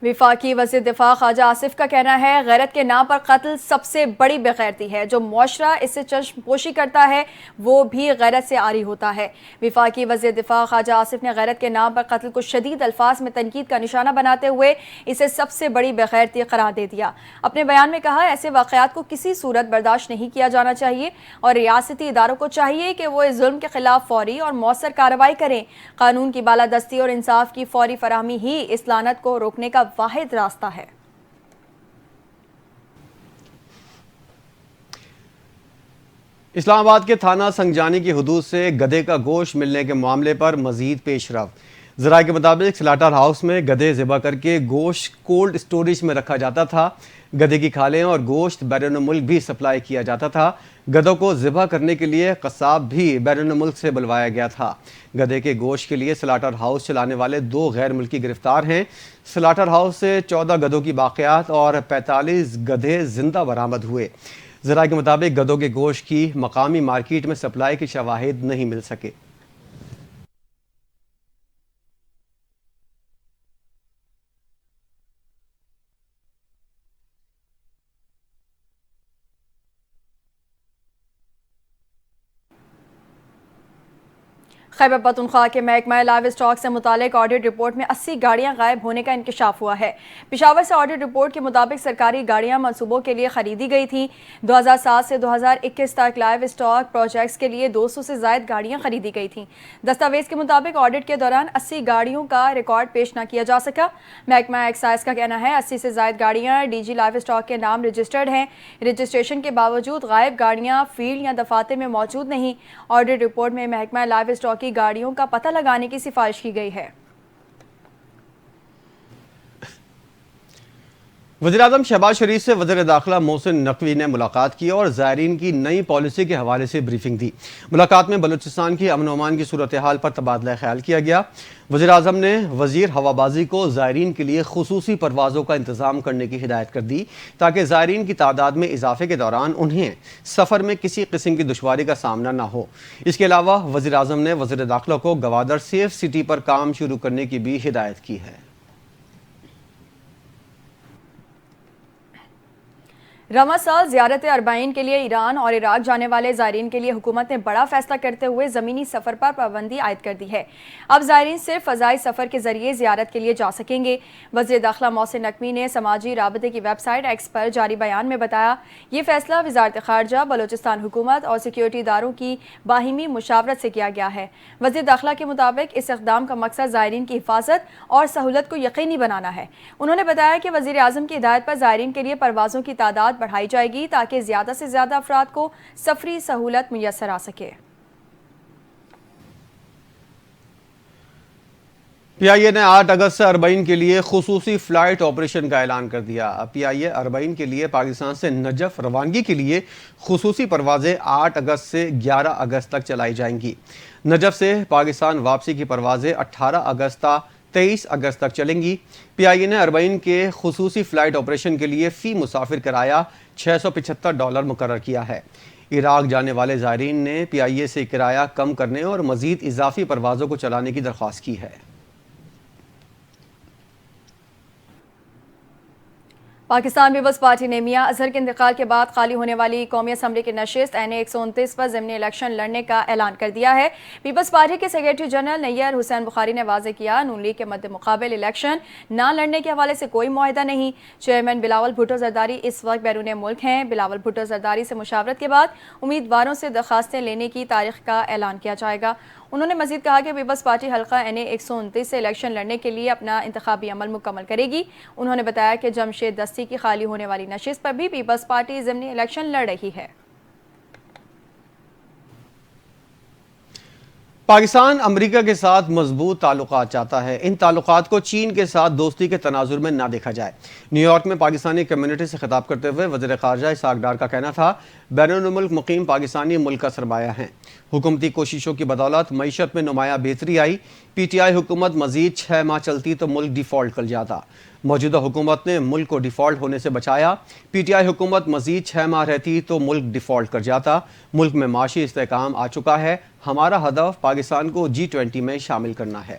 وفاقی وزیر دفاع خواجہ آصف کا کہنا ہے غیرت کے نام پر قتل سب سے بڑی بے غیرتی ہے۔ جو معاشرہ اس سے چشم پوشی کرتا ہے وہ بھی غیرت سے عاری ہوتا ہے۔ وفاقی وزیر دفاع خواجہ آصف نے غیرت کے نام پر قتل کو شدید الفاظ میں تنقید کا نشانہ بناتے ہوئے اسے سب سے بڑی بے غیرتی قرار دے دیا۔ اپنے بیان میں کہا ایسے واقعات کو کسی صورت برداشت نہیں کیا جانا چاہیے اور ریاستی اداروں کو چاہیے کہ وہ اس ظلم کے خلاف فوری اور مؤثر کارروائی کریں۔ قانون کی بالادستی اور انصاف کی فوری فراہمی ہی اس لعنت کو روکنے کا واحد راستہ ہے۔ اسلام آباد کے تھانہ سنگجانی کی حدود سے گدھے کا گوشت ملنے کے معاملے پر مزید پیش رفت۔ ذرائع کے مطابق سلاٹر ہاؤس میں گدھے ذبح کر کے گوشت کولڈ اسٹوریج میں رکھا جاتا تھا۔ گدھے کی کھالیں اور گوشت بیرون ملک بھی سپلائی کیا جاتا تھا۔ گدھوں کو ذبح کرنے کے لیے قصاب بھی بیرون ملک سے بلوایا گیا تھا۔ گدھے کے گوشت کے لیے سلاٹر ہاؤس چلانے والے 2 غیر ملکی گرفتار ہیں۔ سلاٹر ہاؤس سے 14 گدھوں کی باقیات اور 45 گدھے زندہ برآمد ہوئے۔ ذرائع کے مطابق گدھوں کے گوشت کی مقامی مارکیٹ میں سپلائی کے شواہد نہیں مل سکے۔ خیبر پختونخوا کے محکمہ لائیو اسٹاک سے متعلق آڈٹ رپورٹ میں 80 گاڑیاں غائب ہونے کا انکشاف ہوا ہے۔ پشاور سے آڈٹ رپورٹ کے مطابق سرکاری گاڑیاں منصوبوں کے لیے خریدی گئی تھیں۔ 2007 سے 2021 تک لائیو اسٹاک پروجیکٹس کے لیے 200 سے زائد گاڑیاں خریدی گئی تھیں۔ دستاویز کے مطابق آڈٹ کے دوران 80 گاڑیوں کا ریکارڈ پیش نہ کیا جا سکا۔ محکمہ ایکسائز کا کہنا ہے 80 سے زائد گاڑیاں ڈی جی لائیو اسٹاک کے نام رجسٹرڈ ہیں۔ رجسٹریشن کے باوجود غائب گاڑیاں فیلڈ یا دفاتر میں موجود نہیں۔ آڈٹ رپورٹ میں محکمہ لائیو اسٹاک کی گاڑیوں کا پتہ لگانے کی سفارش کی گئی ہے۔ وزیراعظم شہباز شریف سے وزیر داخلہ محسن نقوی نے ملاقات کی اور زائرین کی نئی پالیسی کے حوالے سے بریفنگ دی۔ ملاقات میں بلوچستان کی امن و امان کی صورتحال پر تبادلہ خیال کیا گیا۔ وزیراعظم نے وزیر ہوابازی کو زائرین کے لیے خصوصی پروازوں کا انتظام کرنے کی ہدایت کر دی تاکہ زائرین کی تعداد میں اضافے کے دوران انہیں سفر میں کسی قسم کی دشواری کا سامنا نہ ہو۔ اس کے علاوہ وزیراعظم نے وزیر داخلہ کو گوادر سیف سٹی پر کام شروع کرنے کی بھی ہدایت کی ہے۔ رواں سال زیارت اربعین کے لیے ایران اور عراق جانے والے زائرین کے لیے حکومت نے بڑا فیصلہ کرتے ہوئے زمینی سفر پر پابندی عائد کر دی ہے۔ اب زائرین صرف فضائی سفر کے ذریعے زیارت کے لیے جا سکیں گے۔ وزیر داخلہ محسن نقوی نے سماجی رابطے کی ویب سائٹ ایکس پر جاری بیان میں بتایا یہ فیصلہ وزارت خارجہ، بلوچستان حکومت اور سیکیورٹی اداروں کی باہمی مشاورت سے کیا گیا ہے۔ وزیر داخلہ کے مطابق اس اقدام کا مقصد زائرین کی حفاظت اور سہولت کو یقینی بنانا ہے۔ انہوں نے بتایا کہ وزیر اعظم کی ہدایت پر زائرین کے لیے پروازوں کی تعداد بڑھائی جائے گی تاکہ زیادہ سے زیادہ افراد کو سفری سہولت میسر آ سکے۔ پی آئی اے نے 8 اگست سے اربعین کے لیے خصوصی فلائٹ آپریشن کا اعلان کر دیا۔ پی آئی اے اربعین کے لیے پاکستان سے نجف روانگی کے لیے خصوصی پروازیں 8 اگست سے 11 اگست تک چلائی جائیں گی۔ نجف سے پاکستان واپسی کی پروازیں 18 اگست تا 23 اگست تک چلیں گی۔ پی آئی اے نے اربعین کے خصوصی فلائٹ آپریشن کے لیے فی مسافر کرایہ $675 مقرر کیا ہے۔ عراق جانے والے زائرین نے پی آئی اے سے کرایہ کم کرنے اور مزید اضافی پروازوں کو چلانے کی درخواست کی ہے۔ پاکستان پیپلز پارٹی نے میاں اظہر کے انتقال کے بعد خالی ہونے والی قومی اسمبلی کی نشست این 129 پر ضمنی الیکشن لڑنے کا اعلان کر دیا ہے۔ پیپلز پارٹی کے سیکریٹری جنرل نیئر حسین بخاری نے واضح کیا نون لیگ کے مد مقابل الیکشن نہ لڑنے کے حوالے سے کوئی معاہدہ نہیں۔ چیئرمین بلاول بھٹو زرداری اس وقت بیرون ملک ہیں۔ بلاول بھٹو زرداری سے مشاورت کے بعد امیدواروں سے درخواستیں لینے کی تاریخ کا اعلان کیا جائے گا۔ انہوں نے مزید کہا کہ پیپلز پارٹی حلقہ این 129 سے الیکشن لڑنے کے لیے اپنا انتخابی عمل مکمل کرے گی۔ انہوں نے بتایا کہ جمشید دستی کی خالی ہونے والی نشست پر بھی پیپلز پارٹی ضمنی الیکشن لڑ رہی ہے۔ پاکستان امریکہ کے ساتھ مضبوط تعلقات چاہتا ہے۔ ان تعلقات کو چین کے ساتھ دوستی کے تناظر میں نہ دیکھا جائے۔ نیو یارک میں پاکستانی کمیونٹی سے خطاب کرتے ہوئے وزیر خارجہ اسحاق ڈار کا کہنا تھا بیرون ملک مقیم پاکستانی ملک کا سرمایہ ہیں۔ حکومتی کوششوں کی بدولت معیشت میں نمایاں بہتری آئی۔ پی ٹی آئی حکومت مزید 6 ماہ چلتی تو ملک ڈیفالٹ کر جاتا۔ موجودہ حکومت نے ملک کو ڈیفالٹ ہونے سے بچایا۔ پی ٹی آئی حکومت مزید 6 ماہ رہتی تو ملک ڈیفالٹ کر جاتا۔ ملک میں معاشی استحکام آ چکا ہے۔ ہمارا ہدف پاکستان کو G20 میں شامل کرنا ہے۔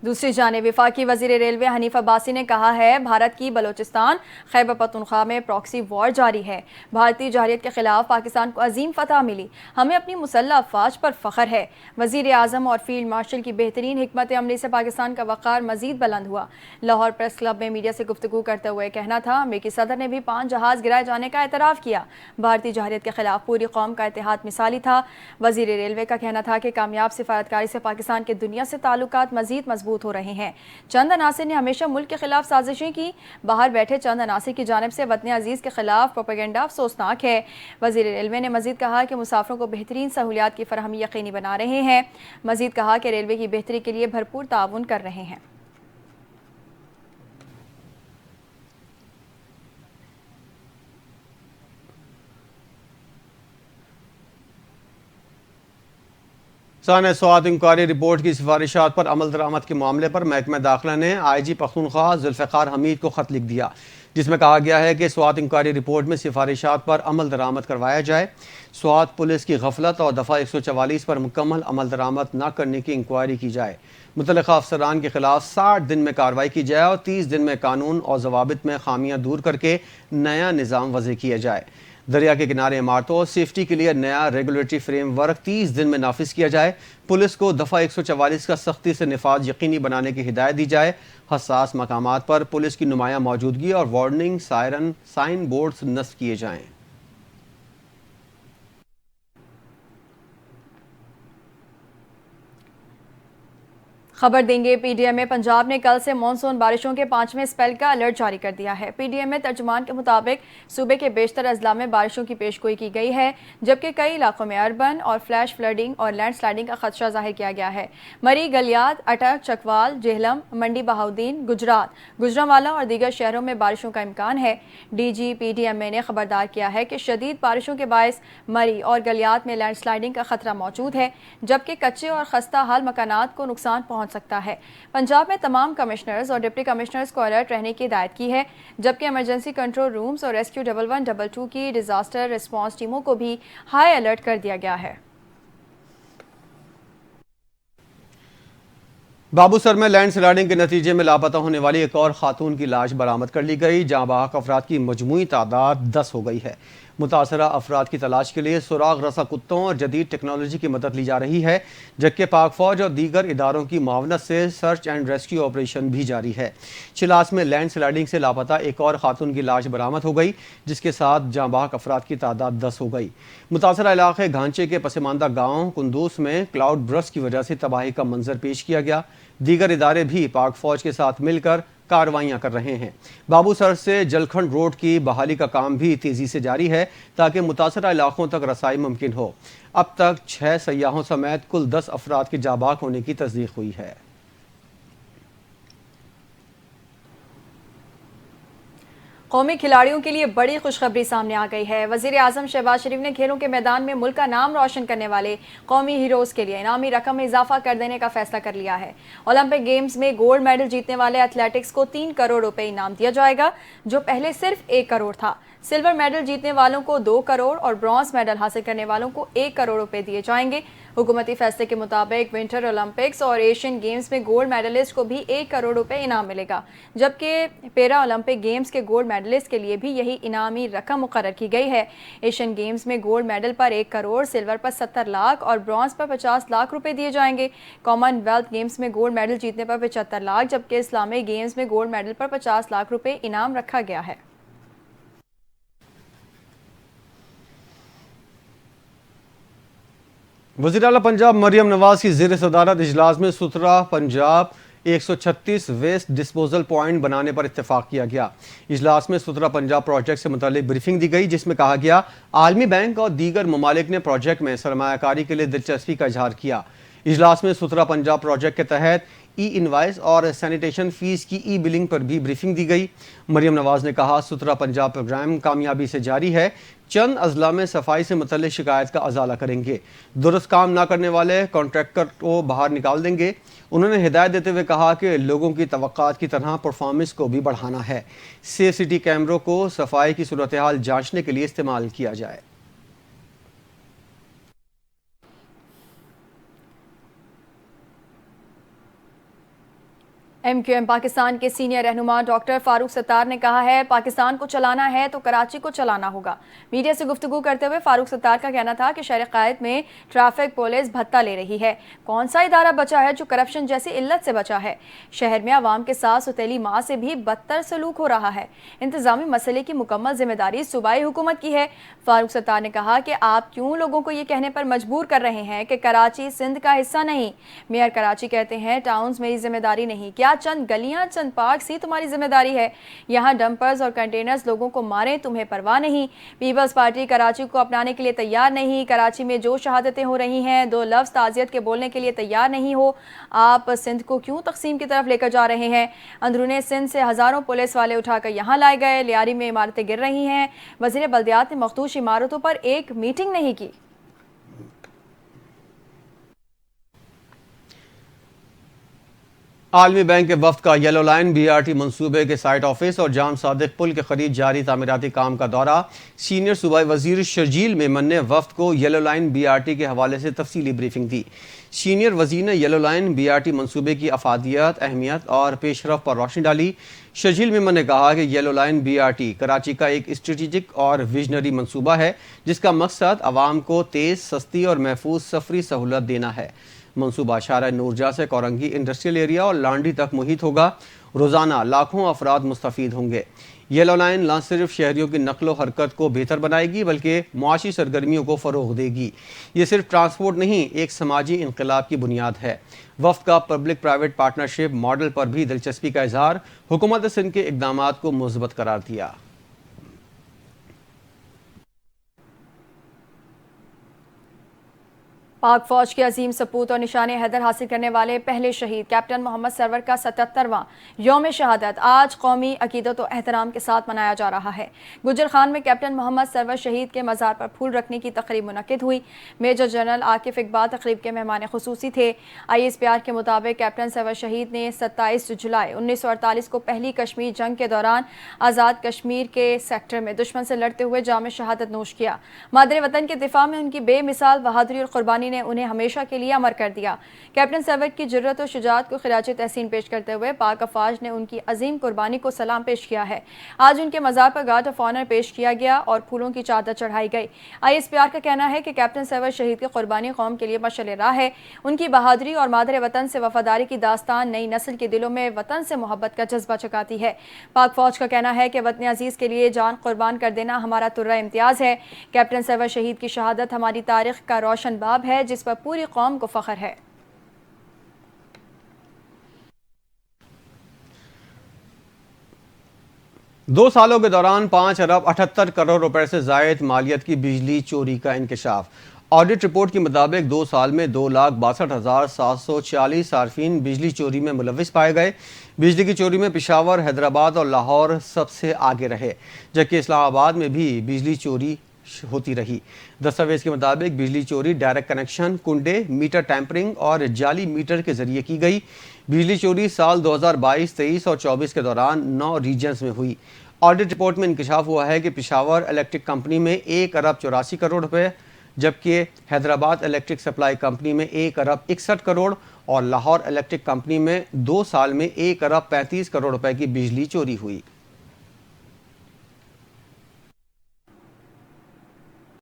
دوسری جانب وفاقی وزیر ریلوے حنیف عباسی نے کہا ہے بھارت کی بلوچستان خیبر پختونخوا میں پراکسی وار جاری ہے۔ بھارتی جارحیت کے خلاف پاکستان کو عظیم فتح ملی، ہمیں اپنی مسلح افواج پر فخر ہے۔ وزیر اعظم اور فیلڈ مارشل کی بہترین حکمت عملی سے پاکستان کا وقار مزید بلند ہوا۔ لاہور پریس کلب میں میڈیا سے گفتگو کرتے ہوئے کہنا تھا امریکی صدر نے بھی 5 جہاز گرائے جانے کا اعتراف کیا۔ بھارتی جارحیت کے خلاف پوری قوم کا اتحاد مثالی تھا۔ وزیر ریلوے کا کہنا تھا کہ کامیاب سفارتکاری سے پاکستان کے دنیا سے تعلقات مزید مضبوط ہو رہے ہیں۔ چند عناصر نے ہمیشہ ملک کے خلاف سازشیں کی، باہر بیٹھے چند عناصر کی جانب سے وطن عزیز کے خلاف پروپیگنڈا افسوسناک ہے۔ وزیر ریلوے نے مزید کہا کہ مسافروں کو بہترین سہولیات کی فراہمی یقینی بنا رہے ہیں۔ مزید کہا کہ ریلوے کی بہتری کے لیے بھرپور تعاون کر رہے ہیں۔ ثانیہ سوات انکوائری رپورٹ کی سفارشات پر عمل درآمد کے معاملے پر محکمہ داخلہ نے آئی جی پختونخوا ذوالفقار حمید کو خط لکھ دیا، جس میں کہا گیا ہے کہ سوات انکوائری رپورٹ میں سفارشات پر عمل درآمد کروایا جائے۔ سوات پولیس کی غفلت اور دفعہ 144 پر مکمل عمل درآمد نہ کرنے کی انکوائری کی جائے۔ متعلقہ افسران کے خلاف 60 دن میں کارروائی کی جائے اور 30 دن میں قانون اور ضوابط میں خامیاں دور کر کے نیا نظام وضع کیا جائے۔ دریا کے کنارے عمارتوں اور سیفٹی کے لیے نیا ریگولیٹری فریم ورک 30 دن میں نافذ کیا جائے۔ پولیس کو دفعہ 144 کا سختی سے نفاذ یقینی بنانے کی ہدایت دی جائے۔ حساس مقامات پر پولیس کی نمایاں موجودگی اور وارننگ سائن بورڈز نصب کیے جائیں۔ خبر دیں گے پی ڈی ایم میں پنجاب نے کل سے مانسون بارشوں کے 5ویں اسپیل کا الرٹ جاری کر دیا ہے۔ پی ڈی ایم میں ترجمان کے مطابق صوبے کے بیشتر اضلاع میں بارشوں کی پیشگوئی کی گئی ہے، جبکہ کئی علاقوں میں اربن اور فلیش فلڈنگ اور لینڈ سلائڈنگ کا خدشہ ظاہر کیا گیا ہے۔ مری، گلیات، اٹک، چکوال، جہلم، منڈی بہاؤدین، گجرانوالہ اور دیگر شہروں میں بارشوں کا امکان ہے۔ D G P D M A نے خبردار کیا ہے کہ شدید بارشوں کے باعث مری اور گلیات میں لینڈ سلائڈنگ کا خطرہ موجود ہے، جبکہ کچے اور خستہ حال مکانات کو نقصان پہنچ سکتا ہے۔ پنجاب میں تمام کمشنرز اور ڈپٹی کمشنرز کو الرٹ رہنے کی ہدایت کی ہے، جبکہ ایمرجنسی کنٹرول رومز اور ریسکیو 1122 کی ڈیزاسٹر ریسپانس ٹیموں کو بھی ہائی الرٹ کر دیا گیا ہے۔ بابو سر میں لینڈ سلائڈنگ کے نتیجے میں لاپتہ ہونے والی ایک اور خاتون کی لاش برآمد کر لی گئی۔ جاں بحق افراد کی مجموعی تعداد 10 ہو گئی ہے۔ متاثرہ افراد کی تلاش کے لیے سراغ رسا کتوں اور جدید ٹیکنالوجی کی مدد لی جا رہی ہے، جبکہ پاک فوج اور دیگر اداروں کی معاونت سے سرچ اینڈ ریسکیو آپریشن بھی جاری ہے۔ چلاس میں لینڈ سلائڈنگ سے لاپتہ ایک اور خاتون کی لاش برآمد ہو گئی، جس کے ساتھ جاں بحق افراد کی تعداد 10 ہو گئی۔ متاثرہ علاقے گھانچے کے پسماندہ گاؤں کندوس میں کلاؤڈ برسٹ کی وجہ سے تباہی کا منظر پیش کیا گیا۔ دیگر ادارے بھی پاک فوج کے ساتھ مل کر کارروائیاں کر رہے ہیں۔ بابو سر سے جلکھنڈ روڈ کی بحالی کا کام بھی تیزی سے جاری ہے تاکہ متاثرہ علاقوں تک رسائی ممکن ہو۔ اب تک 6 سیاحوں سمیت کل 10 افراد کے جاں بحق ہونے کی تصدیق ہوئی ہے۔ قومی کھلاڑیوں کے لیے بڑی خوشخبری سامنے آ گئی ہے۔ وزیر اعظم شہباز شریف نے کھیلوں کے میدان میں ملک کا نام روشن کرنے والے قومی ہیروز کے لیے انعامی رقم میں اضافہ کر دینے کا فیصلہ کر لیا ہے۔ اولمپک گیمز میں گولڈ میڈل جیتنے والے ایتھلیٹکس کو 3 کروڑ روپے انعام دیا جائے گا، جو پہلے صرف 1 کروڑ تھا۔ سلور میڈل جیتنے والوں کو 2 کروڑ اور برونز میڈل حاصل کرنے والوں کو 1 کروڑ روپے دیے جائیں گے۔ حکومتی فیصلے کے مطابق ونٹر اولمپکس اور ایشین گیمز میں گولڈ میڈلسٹ کو بھی 1 کروڑ روپے انعام ملے گا، جبکہ پیرا اولمپک گیمز کے گولڈ میڈلسٹ کے لیے بھی یہی انعامی رقم مقرر کی گئی ہے۔ ایشین گیمز میں گولڈ میڈل پر 1 کروڑ، سلور پر 70 لاکھ اور برونز پر 50 لاکھ روپے دیے جائیں گے۔ کامن ویلتھ گیمز میں گولڈ میڈل جیتنے پر 75 لاکھ، جبکہ اسلامی گیمز میں گولڈ میڈل پر 50 لاکھ روپے انعام رکھا گیا ہے۔ وزیر اعلیٰ پنجاب مریم نواز کی زیر صدارت اجلاس میں سترہ پنجاب 136 ویسٹ ڈسپوزل پوائنٹ بنانے پر اتفاق کیا گیا۔ اجلاس میں سترہ پنجاب پروجیکٹ سے متعلق بریفنگ دی گئی، جس میں کہا گیا عالمی بینک اور دیگر ممالک نے پروجیکٹ میں سرمایہ کاری کے لیے دلچسپی کا اظہار کیا۔ اجلاس میں سترہ پنجاب پروجیکٹ کے تحت ای انوائس اور سینیٹیشن فیس کی ای بلنگ پر بھی بریفنگ دی گئی۔ مریم نواز نے کہا سترہ پنجاب پروگرام کامیابی سے جاری ہے، چند اضلاع میں صفائی سے متعلق شکایت کا ازالہ کریں گے، درست کام نہ کرنے والے کانٹریکٹر کو باہر نکال دیں گے۔ انہوں نے ہدایت دیتے ہوئے کہا کہ لوگوں کی توقعات کی طرح پرفارمنس کو بھی بڑھانا ہے۔ سیف سٹی کیمروں کو صفائی کی صورتحال جانچنے کے لیے استعمال کیا جائے۔ MQM پاکستان کے سینئر رہنما ڈاکٹر فاروق ستار نے کہا ہے پاکستان کو چلانا ہے تو کراچی کو چلانا ہوگا۔ میڈیا سے گفتگو کرتے ہوئے فاروق ستار کا کہنا تھا کہ شہر قائد میں ٹریفک پولیس بھتہ لے رہی ہے۔ کون سا ادارہ بچا ہے جو کرپشن جیسی علت سے بچا ہے؟ شہر میں عوام کے ساتھ ستیلی ماں سے بھی بدتر سلوک ہو رہا ہے۔ انتظامی مسئلے کی مکمل ذمہ داری صوبائی حکومت کی ہے۔ فاروق ستار نے کہا کہ آپ کیوں لوگوں کو یہ کہنے پر مجبور کر رہے ہیں کہ کراچی سندھ کا حصہ نہیں؟ میئر کراچی کہتے ہیں ٹاؤنز میری ذمہ داری نہیں، کیا چند گلیاں چند پارکس ہی تمہاری ذمہ داری ہے؟ یہاں ڈمپرز اور کنٹینرز لوگوں کو ماریں، تمہیں پرواہ نہیں۔ پیپلز پارٹی کراچی کو اپنانے کے لیے تیار نہیں۔ کراچی میں جو شہادتیں ہو رہی ہیں، 2 لفظ تعزیت کے بولنے کے لیے تیار نہیں ہو۔ آپ سندھ کو کیوں تقسیم کی طرف لے کر جا رہے ہیں؟ اندرون سندھ سے ہزاروں پولیس والے اٹھا کر یہاں لائے گئے۔ لیاری میں عمارتیں گر رہی ہیں، وزیر بلدیات نے مخدوش عمارتوں پر ایک میٹنگ نہیں کی۔ عالمی بینک کے وفد کا یلو لائن BRT منصوبے کے سائٹ آفس اور جام صادق پل کے قریب جاری تعمیراتی کام کا دورہ۔ سینئر صوبائی وزیر شرجیل میمن نے وفد کو یلو لائن BRT کے حوالے سے تفصیلی بریفنگ دی۔ سینئر وزیر نے یلو لائن BRT منصوبے کی افادیت، اہمیت اور پیش رفت پر روشنی ڈالی۔ شرجیل میمن نے کہا کہ یلو لائن BRT کراچی کا ایک اسٹریٹجک اور ویژنری منصوبہ ہے جس کا مقصد عوام کو تیز، سستی اور محفوظ سفری سہولت دینا ہے۔ منصوبہ شارع نورجاں سے کورنگی انڈسٹریل ایریا اور لانڈی تک محیط ہوگا۔ روزانہ لاکھوں افراد مستفید ہوں گے۔ یلو لائن نہ صرف شہریوں کی نقل و حرکت کو بہتر بنائے گی بلکہ معاشی سرگرمیوں کو فروغ دے گی۔ یہ صرف ٹرانسپورٹ نہیں، ایک سماجی انقلاب کی بنیاد ہے۔ وفد کا پبلک پرائیویٹ پارٹنرشپ ماڈل پر بھی دلچسپی کا اظہار، حکومت سندھ کے اقدامات کو مثبت قرار دیا۔ پاک فوج کے عظیم سپوت اور نشان حیدر حاصل کرنے والے پہلے شہید کیپٹن محمد سرور کا 77واں یوم شہادت آج قومی عقیدت و احترام کے ساتھ منایا جا رہا ہے۔ گجر خان میں کیپٹن محمد سرور شہید کے مزار پر پھول رکھنے کی تقریب منعقد ہوئی۔ میجر جنرل عاقف اقبال تقریب کے مہمان خصوصی تھے۔ ISPR کے مطابق کیپٹن سرور شہید نے 27 جولائی 1948 کو پہلی کشمیر جنگ کے دوران آزاد کشمیر کے سیکٹر میں دشمن سے لڑتے ہوئے جام شہادت نوش کیا۔ مادر وطن کے دفاع میں ان کی بے مثال بہادری اور قربانی نے انہیں ہمیشہ کے لیے امر کر دیا۔ کیپٹن سرور کی جرأت و شجاعت کو خراج تحسین پیش کرتے ہوئے پاک افواج نے ان کی عظیم قربانی کو سلام پیش کیا ہے۔ آج ان کے مزار پر گارڈ آف آنر پیش کیا گیا اور پھولوں کی چادر چڑھائی گئی۔ ISPR کا کہنا ہے کہ کیپٹن سرور شہید کی قربانی قوم کے لیے مشعل راہ ہے۔ ان کی بہادری اور مادر وطن سے وفاداری کی داستان نئی نسل کے دلوں میں وطن سے محبت کا جذبہ جگاتی ہے۔ پاک فوج کا کہنا ہے کہ وطن عزیز کے لیے جان قربان کر دینا ہمارا ترہ امتیاز ہے۔ کیپٹن سرور شہید کی شہادت ہماری تاریخ کا روشن باب ہے جس پر پوری قوم کو فخر ہے۔ 2 سالوں کے دوران 5 ارب 78 کروڑ روپے سے زائد مالیت کی بجلی چوری کا انکشاف۔ آڈٹ رپورٹ کے مطابق 2 سال میں 2,62,740 صارفین بجلی چوری میں ملوث پائے گئے۔ بجلی کی چوری میں پشاور، حیدرآباد اور لاہور سب سے آگے رہے، جبکہ اسلام آباد میں بھی بجلی چوری ہوتی رہی۔ دستاویز کے مطابق بجلی چوری ڈائریکٹ کنیکشن، کنڈے، میٹر ٹیمپرنگ اور جعلی میٹر کے ذریعے کی گئی۔ بجلی چوری سال 2022، 23 اور 24 کے دوران 9 ریجنز میں ہوئی۔ آڈٹ رپورٹ میں انکشاف ہوا ہے کہ پشاور الیکٹرک کمپنی میں 1 ارب 84 کروڑ روپے، جبکہ حیدرآباد الیکٹرک سپلائی کمپنی میں 1 ارب 61 کروڑ اور لاہور الیکٹرک کمپنی میں 2 سال میں 1 ارب 35 کروڑ روپے کی بجلی چوری ہوئی۔